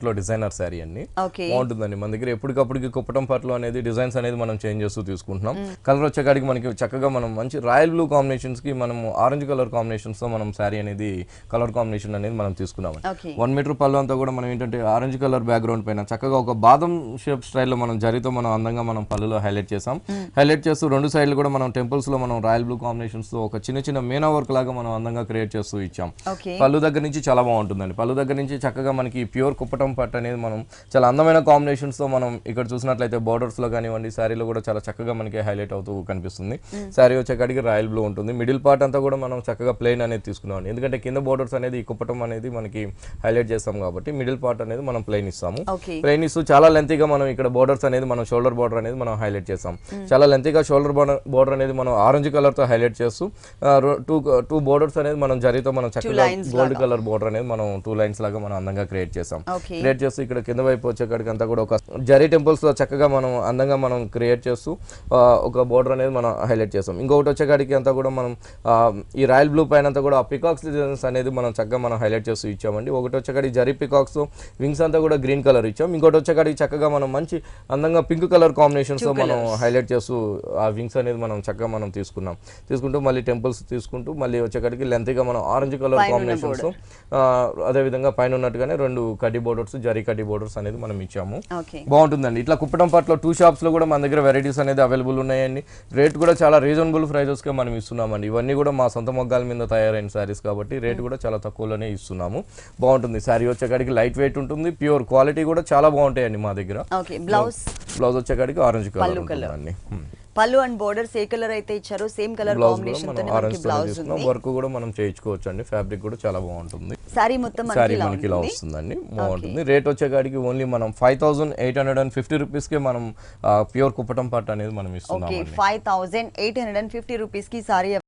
లో డిజైనర్ శారీ అండి బాగుంటుందండి మన దగ్గర ఎప్పటికప్పటికి కుప్పటం పట్లు అనేది డిజైన్స్ అనేది మనం చేంజ్ చేస్తూ తీసుకుంటున్నాం కలర్ వచ్చేకాడికి మనకి చక్కగా మనం మంచి రాయల్ బ్లూ కాంబినేషన్స్ కి మనం ఆరెంజ్ కలర్ కాంబినేషన్స్ తో మనం శారీ అనేది కలర్ కాంబినేషన్ అనేది మనం తీసుకున్నాం 1 మీటర్ పళ్ళు అంతా కూడా మనం ఏంటంటే ఆరెంజ్ కలర్ బ్యాక్గ్రౌండ్ పైన చక్కగా ఒక బాదం షేప్ స్టైల్లో మనం జరితో మనం అందంగా మనం పళ్ళులో హైలైట్ చేసాం హైలైట్ చేస్తూ రెండు సైడ్లు కూడా మనం టెంపుల్స్ లో మనం రాయల్ బ్లూ కాంబినేషన్స్ తో ఒక చిన్న చిన్న మీనా వర్క్ లాగా మనం అందంగా క్రియేట్ చేస్తూ ఇచ్చాం పళ్ళు దగ్గర నుంచి చాలా బాగుంటుందండి పళ్ళు దగ్గర నుంచి చక్కగా మనకి ప్యూర్ కుప్పటం పట్టు అనేది మనం చాలా అందమైన కాంబినేషన్స్ తో మనం ఇక్కడ చూసినట్లయితే బోర్డర్స్ లో కానివ్వండి శారీలో కూడా చాలా చక్కగా మనకి హైలైట్ అవుతూ కనిపిస్తుంది శారీ వచ్చేకాడికి రాయల్ బ్లూ ఉంటుంది మిడిల్ పార్ట్ అంతా కూడా మనం చక్కగా ప్లెయిన్ అనేది తీసుకున్నాం ఎందుకంటే కింద బోర్డర్స్ అనేది ఈ కుప్పటం అనేది మనకి హైలైట్ చేస్తాం కాబట్టి మిడిల్ పార్ట్ అనేది మనం ప్లెయిన్ ఇస్తాము ప్లెయిన్ ఇస్తూ చాలా లెంతీగా మనం ఇక్కడ బోర్డర్స్ అనేది మనం షోల్డర్ బోర్డర్ అనేది మనం హైలైట్ చేస్తాం చాలా లెంతీగా షోల్డర్ బోర్డర్ అనేది మనం ఆరెంజ్ కలర్ తో హైలైట్ చేస్తూ టూ బోర్డర్స్ అనేది మనం జరితో మనం చక్కగా గోల్డ్ కలర్ బోర్డర్ అనేది మనం 2 లైన్స్ లాగా మనం అందంగా క్రియేట్ చేసాం క్రియేట్ చేస్తూ ఇక్కడ కింద వైపు వచ్చేకాడికి అంతా కూడా ఒక జరీ టెంపుల్స్ లో చక్కగా మనం అందంగా మనం క్రియేట్ చేస్తూ ఒక బోర్డర్ అనేది మనం హైలైట్ చేస్తాం ఇంకొకటి వచ్చేకాడికి అంతా కూడా మనం ఈ రాయల్ బ్లూ పైన అంతా కూడా పికాక్స్ డిజైన్స్ అనేది మనం చక్కగా మనం హైలైట్ చేస్తూ ఇచ్చామండి ఒకటి వచ్చేకాడికి జరీ పికాక్స్ వింగ్స్ అంతా కూడా గ్రీన్ కలర్ ఇచ్చాం ఇంకోటి వచ్చేకాడికి చక్కగా మనం మంచి అందంగా పింక్ కలర్ కాంబినేషన్స్ తో మనం హైలైట్ చేస్తూ ఆ వింగ్స్ అనేది మనం చక్కగా మనం తీసుకుంటూ మళ్ళీ టెంపుల్స్ తీసుకుంటూ మళ్ళీ వచ్చేకాడికి లెంతీగా మనం ఆరెంజ్ కలర్ కాంబినేషన్స్ అదే విధంగా పైన ఉన్నట్టుగానే 2 కడ్డీ బోర్డర్స్ జరీ కడ్డీ బోర్డర్స్ అనేది మనం ఇచ్చాము బాగుంటుందండి ఇట్లా కుప్పటం పట్లో 2 షాప్స్ లో కూడా మన దగ్గర వెరైటీస్ అనేది అవైలబుల్ ఉన్నాయండి రేట్ కూడా చాలా రీజనబుల్ ప్రైజెస్ గా మనం ఇస్తున్నామండి ఇవన్నీ కూడా మా సొంత మొగ్గాల మీద తయారైన శారీస్ కాబట్టి రేట్ కూడా చాలా తక్కువలోనే ఇస్తున్నాము బాగుంటుంది శారీ వచ్చేకాడికి లైట్ వెయిట్ ఉంటుంది ప్యూర్ క్వాలిటీ కూడా చాలా బాగుంటాయండి మా దగ్గర బ్లౌజ్ వచ్చేకాడికి ఆరెంజ్ కలర్ ఉంటుందండి పళ్ళు అండ్ బోర్డర్స్ ఏ కలర్ అయితే ఇచ్చారో సేమ్ కలర్ కాంబినేషన్ తోనే మనకి బ్లౌజ్ ఉంది వర్క్ కూడా మనం చేయించుకోవచ్చు అండి ఫ్యాబ్రిక్ కూడా చాలా బాగుంటుంది సారీ మొత్తం మనకి ఇలా వస్తుందండి బాగుంటుంది రేట్ వచ్చేకాడికి ఓన్లీ మనం 5850 రూపీస్ కి మనం ప్యూర్ కుప్పటం పట్టు అనేది మనం ఇస్తున్నాం 5850 రూపీస్ కి సారీ